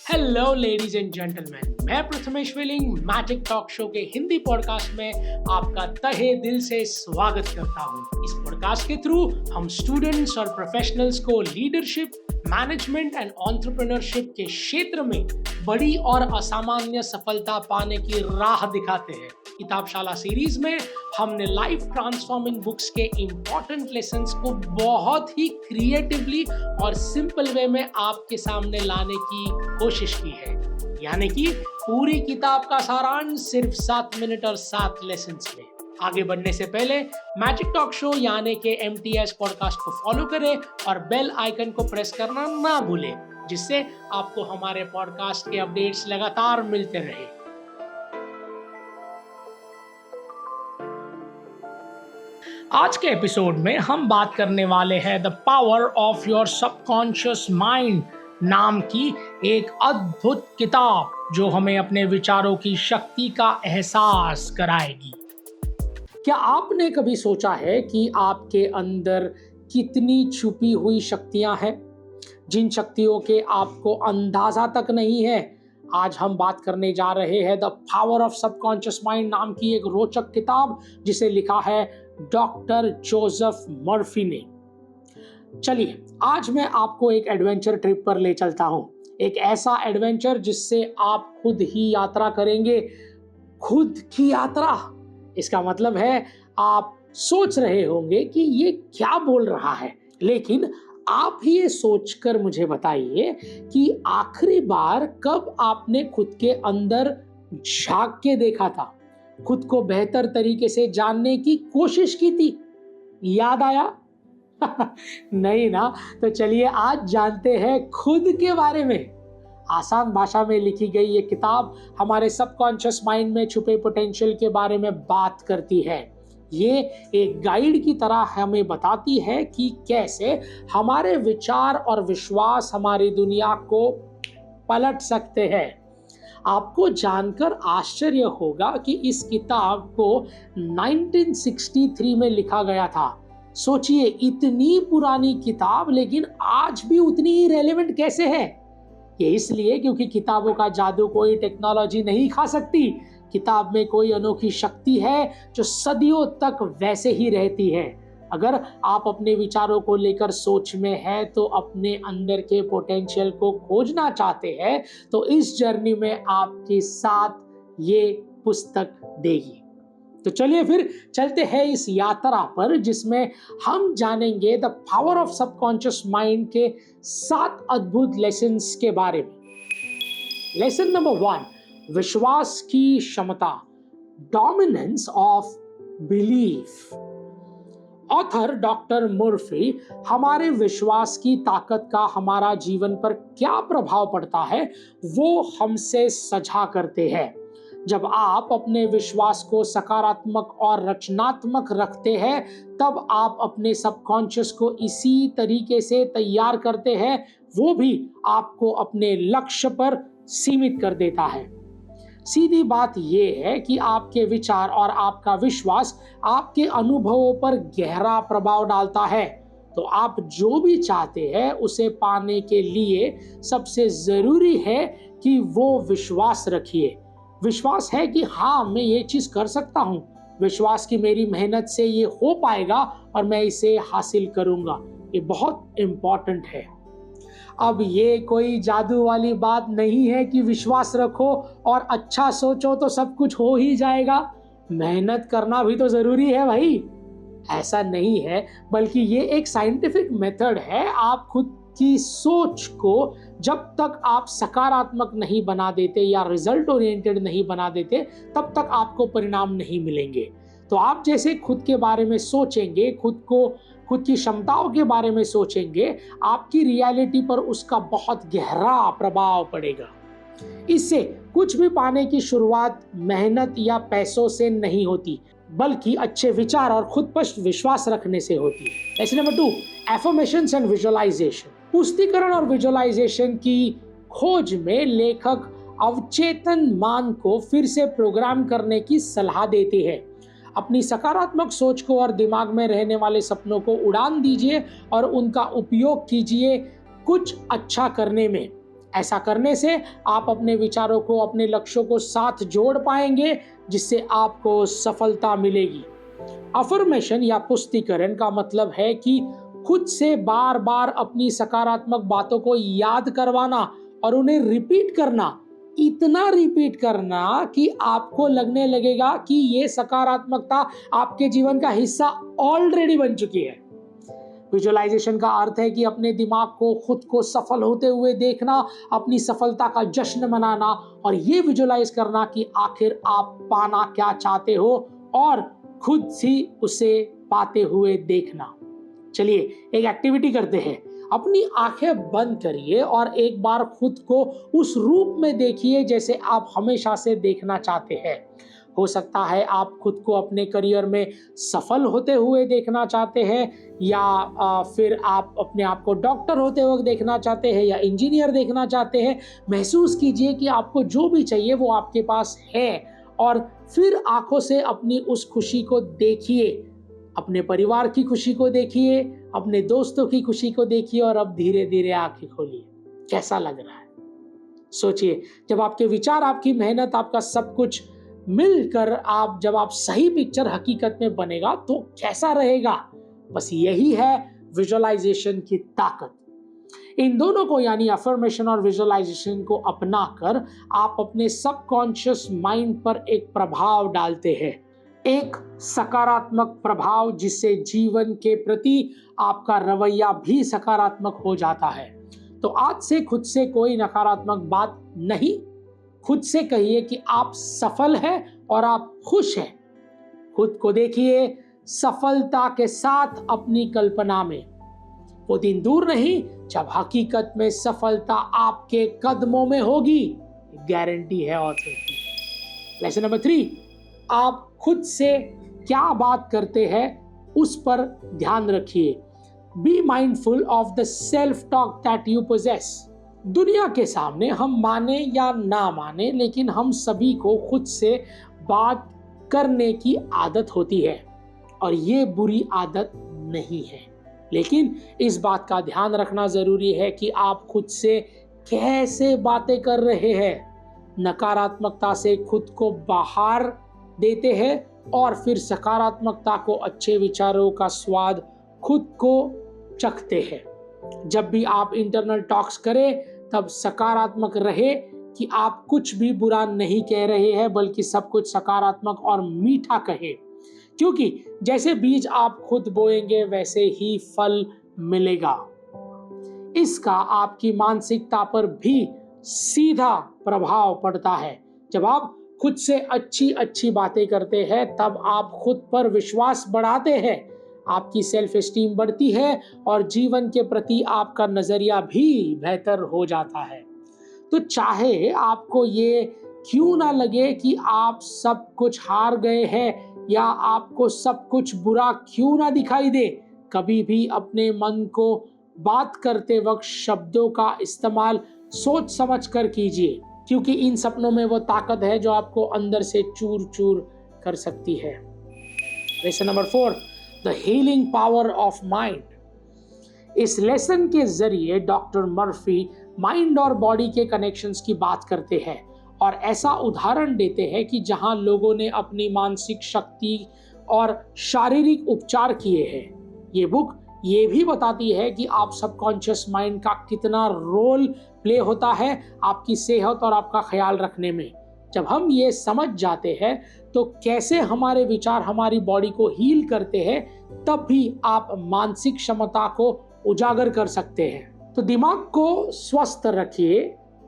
Hello ladies and gentleman, मैं Prathamesh willing magic talk show के Hindi podcast में आपका तहे दिल से स्वागत करता हूं। इस पॉडकास्ट के थ्रू हम स्टूडेंट्स और प्रोफेशनल्स को लीडरशिप, मैनेजमेंट एंड एंटरप्रेन्योरशिप के क्षेत्र में बड़ी और असामान्य सफलता पाने की राह दिखाते हैं। किताबशाला सीरीज में हमने लाइफ ट्रांसफॉर्मिंग बुक्स के इम्पोर्टेंट लेसन्स को बहुत ही क्रिएटिवली और सिंपल वे में आपके सामने लाने की कोशिश की है। यानी कि पूरी किताब का सारांश सिर्फ 7 मिनट और 7 लेसन्स में। आगे बढ़ने से पहले मैजिक टॉक शो यानी के MTS पॉडकास्ट को फॉलो करें और बेल आइकन को प्रेस करना ना भूलें, जिससे आपको हमारे पॉडकास्ट के अपडेट्स लगातार मिलते रहे। आज के एपिसोड में हम बात करने वाले हैं the power of your subconscious mind नाम की एक अद्भुत किताब जो हमें अपने विचारों की शक्ति का एहसास कराएगी। क्या आपने कभी सोचा है कि आपके अंदर कितनी छुपी हुई शक्तियां हैं, जिन शक्तियों के आपको अंदाजा तक नहीं है? आज हम बात करने जा रहे हैं the power of subconscious mind नाम की एक रोचक किताब जिसे लिखा है डॉक्टर जोसेफ मर्फी ने। चलिए आज मैं आपको एक एडवेंचर ट्रिप पर ले चलता हूं, एक ऐसा एडवेंचर जिससे आप खुद ही यात्रा करेंगे। खुद की यात्रा, इसका मतलब है आप सोच रहे होंगे कि ये क्या बोल रहा है, लेकिन आप ही ये सोचकर मुझे बताइए कि आखिरी बार कब आपने खुद के अंदर झांक के देखा था, खुद को बेहतर तरीके से जानने की कोशिश की थी? याद आया? नहीं ना? तो चलिए आज जानते हैं खुद के बारे में। आसान भाषा में लिखी गई ये किताब हमारे सबकॉन्शियस माइंड में छुपे पोटेंशियल के बारे में बात करती है। ये एक गाइड की तरह हमें बताती है कि कैसे हमारे विचार और विश्वास हमारी दुनिया को पलट सकते हैं। आपको जानकर आश्चर्य होगा कि इस किताब को 1963 में लिखा गया था। सोचिए, इतनी पुरानी किताब लेकिन आज भी उतनी ही रेलेवेंट कैसे है? ये इसलिए क्योंकि किताबों का जादू कोई टेक्नोलॉजी नहीं खा सकती। किताब में कोई अनोखी शक्ति है जो सदियों तक वैसे ही रहती है। अगर आप अपने विचारों को लेकर सोच में हैं, तो अपने अंदर के पोटेंशियल को खोजना चाहते हैं, तो इस जर्नी में आपके साथ ये पुस्तक देगी। तो चलिए फिर चलते हैं इस यात्रा पर जिसमें हम जानेंगे the power of subconscious mind के 7 अद्भुत लेसन्स के बारे में। लेसन नंबर 1, विश्वास की क्षमता, dominance of belief. Author doctor Murphy हमारे विश्वास की ताकत का हमारा जीवन पर क्या प्रभाव पड़ता है वो हमसे साझा करते हैं। जब आप अपने विश्वास को सकारात्मक और रचनात्मक रखते हैं, तब आप अपने सबकॉन्शियस को इसी तरीके से तैयार करते हैं, वो भी आपको अपने लक्ष्य पर सीमित कर देता है। सीधी बात यह है कि आपके विचार और आपका विश्वास आपके अनुभवों पर गहरा प्रभाव डालता है। तो आप जो भी चाहते हैं उसे पाने के लिए सबसे जरूरी है कि वो विश्वास रखिए। विश्वास है कि हाँ, मैं ये चीज कर सकता हूँ। विश्वास कि मेरी मेहनत से ये हो पाएगा और मैं इसे हासिल करूंगा। ये बहुत इंपॉर्टेंट है। अब ये कोई जादू वाली बात नहीं है कि विश्वास रखो और अच्छा सोचो तो सब कुछ हो ही जाएगा। मेहनत करना भी तो जरूरी है भाई। ऐसा नहीं है, बल्कि ये एक साइंटिफिक मेथड है। आप खुद की सोच को जब तक आप सकारात्मक नहीं बना देते या रिजल्ट ओरिएंटेड नहीं बना देते, तब तक आपको परिणाम नहीं मिलेंगे। तो आप जैसे खुद के बारे में सोचेंगे, खुद की क्षमताओं के बारे में सोचेंगे, आपकी रियलिटी पर उसका बहुत गहरा प्रभाव पड़ेगा। इससे कुछ भी पाने की शुरुआत मेहनत या पैसों से नहीं होती, बल्कि अच्छे विचार और खुद पर विश्वास रखने से होती है। Lesson number 2, affirmations and visualization. पुष्टिकरण और विजुअलाइजेशन की खोज में लेखक अवचेतन मान को फिर से प्रोग्राम करने की सलाह देते हैं। अपनी सकारात्मक सोच को और दिमाग में रहने वाले सपनों को उड़ान दीजिए और उनका उपयोग कीजिए कुछ अच्छा करने में। ऐसा करने से आप अपने विचारों को, अपने लक्ष्यों को साथ जोड़ पाएंगे, जिससे आपको सफलता मिलेगी। अफर्मेशन या पुष्टिकरण का मतलब है कि खुद से बार बार अपनी सकारात्मक बातों को याद करवाना और उन्हें रिपीट करना, इतना रिपीट करना कि आपको लगने लगेगा कि ये सकारात्मकता आपके जीवन का हिस्सा ऑलरेडी बन चुकी है। विजुअलाइजेशन का अर्थ है कि अपने दिमाग को खुद को सफल होते हुए देखना, अपनी सफलता का जश्न मनाना और ये विजुअलाइज करना कि आखिर आप पाना क्या चाहते हो और खुद ही उसे पाते हुए देखना। चलिए एक एक्टिविटी करते हैं। अपनी आंखें बंद करिए और एक बार खुद को उस रूप में देखिए जैसे आप हमेशा से देखना चाहते हैं। हो सकता है आप खुद को अपने करियर में सफल होते हुए देखना चाहते हैं, या फिर आप अपने आप को डॉक्टर होते हुए देखना चाहते हैं, या इंजीनियर देखना चाहते हैं। महसूस कीजिए कि आपको जो भी चाहिए वो आपके पास है और फिर आंखों से अपनी उस खुशी को देखिए। अपने परिवार की खुशी को देखिए, अपने दोस्तों की खुशी को देखिए और अब धीरे धीरे आंखें खोलिए। कैसा लग रहा है? सोचिए, जब आपके विचार, आपकी मेहनत, आपका सब कुछ मिलकर जब आप सही पिक्चर हकीकत में बनेगा तो कैसा रहेगा? बस यही है विजुअलाइजेशन की ताकत। इन दोनों को यानी अफर्मेशन और विजुअलाइजेशन को अपनाकर आप अपने सबकॉन्शियस माइंड पर एक प्रभाव डालते हैं, एक सकारात्मक प्रभाव, जिससे जीवन के प्रति आपका रवैया भी सकारात्मक हो जाता है। तो आज से खुद से कोई नकारात्मक बात नहीं, खुद से कहिए कि आप सफल हैं और आप खुश हैं। खुद को देखिए सफलता के साथ अपनी कल्पना में। वो दिन दूर नहीं जब हकीकत में सफलता आपके कदमों में होगी, गारंटी है ऑथर की। लेसन नंबर 3, आप खुद से क्या बात करते हैं उस पर ध्यान रखिए। Be mindful of the self talk that you possess. दुनिया के सामने हम माने या ना माने, लेकिन हम सभी को खुद से बात करने की आदत होती है और ये बुरी आदत नहीं है। लेकिन इस बात का ध्यान रखना जरूरी है कि आप खुद से कैसे बातें कर रहे हैं। नकारात्मकता से खुद को बाहर देते हैं और फिर सकारात्मकता को, अच्छे विचारों का स्वाद खुद को चखते हैं। जब भी आप इंटरनल टॉक्स करें तब सकारात्मक रहे कि आप कुछ भी बुरा नहीं कह रहे हैं, बल्कि सब कुछ सकारात्मक और मीठा कहे, क्योंकि जैसे बीज आप खुद बोएंगे वैसे ही फल मिलेगा। इसका आपकी मानसिकता पर भी सीधा प्रभाव पड़ता है। जब आप खुद से अच्छी अच्छी बातें करते हैं तब आप खुद पर विश्वास बढ़ाते हैं, आपकी सेल्फ एस्टीम बढ़ती है और जीवन के प्रति आपका नजरिया भी बेहतर हो जाता है। तो चाहे आपको ये क्यों ना लगे कि आप सब कुछ हार गए हैं या आपको सब कुछ बुरा क्यों ना दिखाई दे, कभी भी अपने मन को बात करते वक्त शब्दों का इस्तेमाल सोच समझ कर कीजिए, क्योंकि इन सपनों में वो ताकत है जो आपको अंदर से चूर चूर कर सकती है। Lesson number 4, the healing power of mind. इस लेसन के जरिए डॉक्टर मर्फी माइंड और बॉडी के कनेक्शंस की बात करते हैं और ऐसा उदाहरण देते हैं कि जहां लोगों ने अपनी मानसिक शक्ति और शारीरिक उपचार किए हैं। ये बुक ये भी बताती है कि आप सबकॉन्शियस माइंड का कितना रोल प्ले होता है आपकी सेहत और आपका ख्याल रखने में। जब हम ये समझ जाते हैं तो कैसे हमारे विचार हमारी बॉडी को हील करते हैं, तब भी आप मानसिक क्षमता को उजागर कर सकते हैं। तो दिमाग को स्वस्थ रखिए,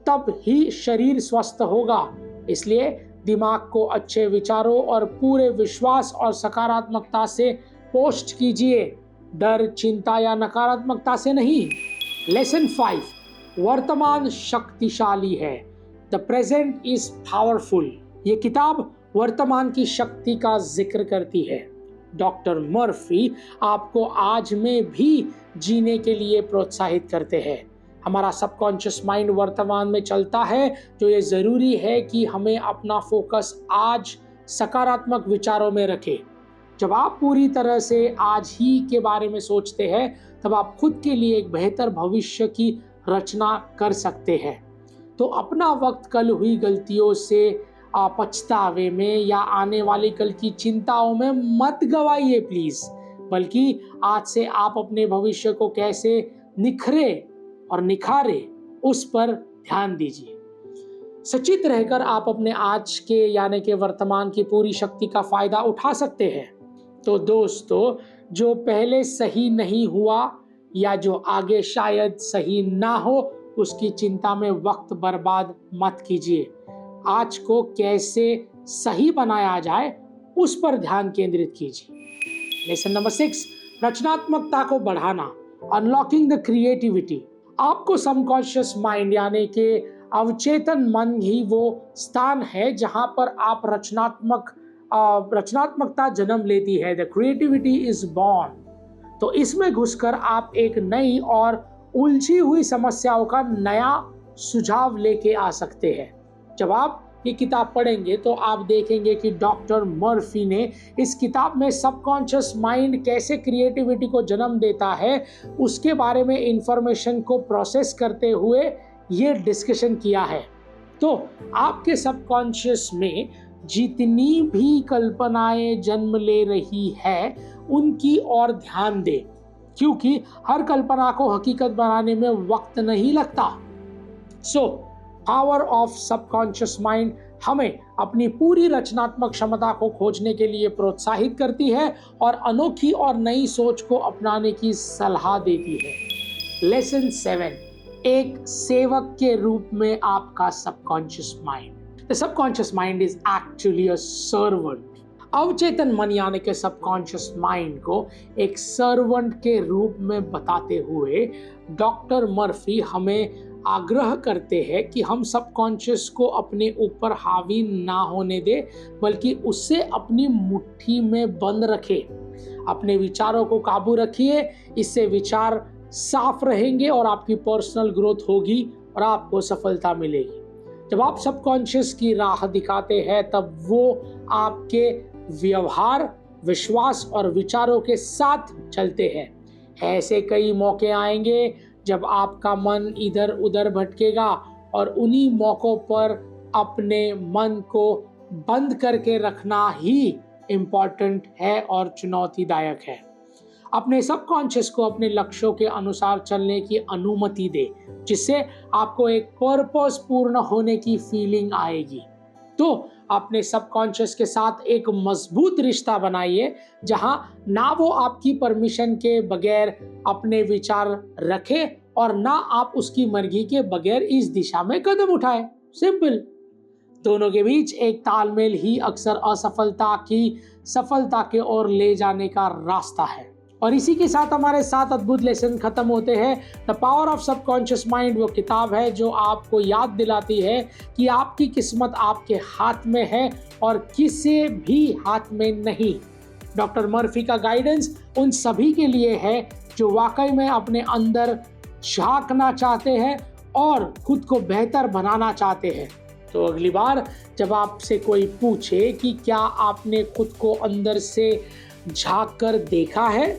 तब ही शरीर स्वस्थ होगा। इसलिए दिमाग को अच्छे विचारों और पूरे विश्वास और सकारात्मकता से पोस्ट कीजिए, डर, चिंता या नकारात्मकता से नहीं। लेसन 5, वर्तमान शक्तिशाली है। The present is powerful. ये किताब वर्तमान की शक्ति का जिक्र करती है। डॉक्टर मर्फी आपको आज में भी जीने के लिए प्रोत्साहित करते हैं। हमारा सबकॉन्शियस माइंड वर्तमान में चलता है, जो ये जरूरी है कि हमें अपना फोकस आज सकारात्मक विचारों में रखें। जब आप पूरी तरह से आज ही के बारे में सोचते हैं, तब आप खुद के लिए एक बेहतर भविष्य की रचना कर सकते हैं। तो अपना वक्त कल हुई गलतियों से पछतावे में या आने वाली कल की चिंताओं में मत गवाइए प्लीज, बल्कि आज से आप अपने भविष्य को कैसे निखरे और निखारे उस पर ध्यान दीजिए। सचेत रहकर आप अपने आज के यानी कि वर्तमान की पूरी शक्ति का फायदा उठा सकते हैं। तो दोस्तों, जो पहले सही नहीं हुआ या जो आगे शायद सही ना हो, उसकी चिंता में वक्त बर्बाद मत कीजिए। आज को कैसे सही बनाया जाए उस पर ध्यान केंद्रित कीजिए। लेसन नंबर 6, रचनात्मकता को बढ़ाना, अनलॉकिंग द क्रिएटिविटी। आपको सबकॉन्शियस माइंड यानी कि अवचेतन मन ही वो स्थान है जहां पर आप रचनात्मकता जन्म लेती है। The creativity is born. तो इसमें घुसकर आप एक नई और उलझी हुई समस्याओं का नया सुझाव लेके आ सकते हैं। जब आप ये किताब पढ़ेंगे तो आप देखेंगे कि डॉक्टर मर्फी ने इस किताब में सबकॉन्शियस माइंड कैसे क्रिएटिविटी को जन्म देता है उसके बारे में इंफॉर्मेशन को प्रोसेस करते हुए ये डिस्कशन किया है। तो आपके सबकॉन्शियस में जितनी भी कल्पनाएं जन्म ले रही है उनकी ओर ध्यान दें, क्योंकि हर कल्पना को हकीकत बनाने में वक्त नहीं लगता। So power of subconscious mind हमें अपनी पूरी रचनात्मक क्षमता को खोजने के लिए प्रोत्साहित करती है और अनोखी और नई सोच को अपनाने की सलाह देती है। लेसन 7, एक सेवक के रूप में आपका subconscious mind. The subconscious mind is actually a servant. अवचेतन मन यानी कि सबकॉन्शियस माइंड को एक सर्वेंट के रूप में बताते हुए डॉक्टर मर्फी हमें आग्रह करते हैं कि हम सबकॉन्शियस को अपने ऊपर हावी ना होने दे, बल्कि उससे अपनी मुट्ठी में बंद रखें। अपने विचारों को काबू रखिए, इससे विचार साफ रहेंगे और आपकी पर्सनल ग्रोथ होगी और आपको सफलता मिलेगी। जब आप सबकॉन्शियस की राह दिखाते हैं तब वो आपके व्यवहार, विश्वास और विचारों के साथ चलते हैं। ऐसे कई मौके आएंगे जब आपका मन इधर उधर भटकेगा और उन्हीं मौकों पर अपने मन को बंद करके रखना ही इम्पोर्टेंट है और चुनौतीदायक है। अपने सबकॉन्शियस को अपने लक्ष्यों के अनुसार चलने की अनुमति दे, जिससे आपको एक पर्पस पूर्ण होने की फीलिंग आएगी। तो अपने सबकॉन्शियस के साथ एक मजबूत रिश्ता बनाइए, जहां ना वो आपकी परमिशन के बगैर अपने विचार रखे और ना आप उसकी मर्जी के बगैर इस दिशा में कदम उठाए। सिंपल। दोनों के बीच एक तालमेल ही अक्सर असफलता की सफलता के ओर ले जाने का रास्ता है। और इसी के साथ हमारे 7 अद्भुत लेसन खत्म होते हैं। The power of subconscious mind वो किताब है जो आपको याद दिलाती है कि आपकी किस्मत आपके हाथ में है और किसी भी हाथ में नहीं। डॉक्टर मर्फी का गाइडेंस उन सभी के लिए है जो वाकई में अपने अंदर झांकना चाहते हैं और खुद को बेहतर बनाना चाहते हैं। तो अगली बार जब आपसे कोई पूछे कि क्या आपने खुद को अंदर से झांक कर देखा है,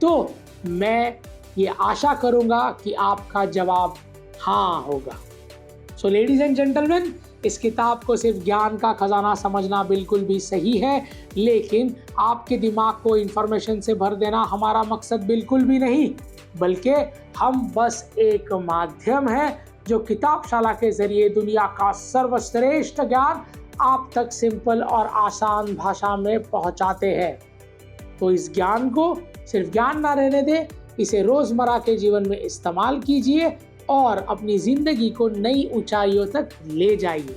तो मैं ये आशा करूंगा कि आपका जवाब हाँ होगा। सो लेडीज एंड जेंटलमैन, इस किताब को सिर्फ ज्ञान का खजाना समझना बिल्कुल भी सही है, लेकिन आपके दिमाग को इंफॉर्मेशन से भर देना हमारा मकसद बिल्कुल भी नहीं, बल्कि हम बस एक माध्यम है जो किताबशाला के जरिए दुनिया का सर्वश्रेष्ठ ज्ञान आप तक सिंपल और आसान भाषा में पहुंचाते हैं। तो इस ज्ञान को सिर्फ ज्ञान ना रहने दें, इसे रोजमर्रा के जीवन में इस्तेमाल कीजिए और अपनी जिंदगी को नई ऊंचाइयों तक ले जाइए।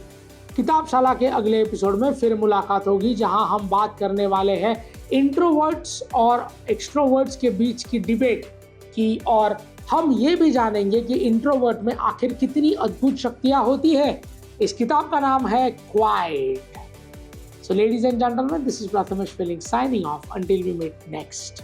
किताबशाला के अगले एपिसोड में फिर मुलाकात होगी, जहां हम बात करने वाले हैं इंट्रोवर्ट्स और एक्सट्रोवर्ट्स के बीच की डिबेट की, और हम ये भी जानेंगे कि इंट्रोवर्ट में आखिर कितनी अद्भुत शक्तियां होती है। इस किताब का नाम है quite. So ladies and gentlemen, this is Prathamesh Feeling signing off until we meet next.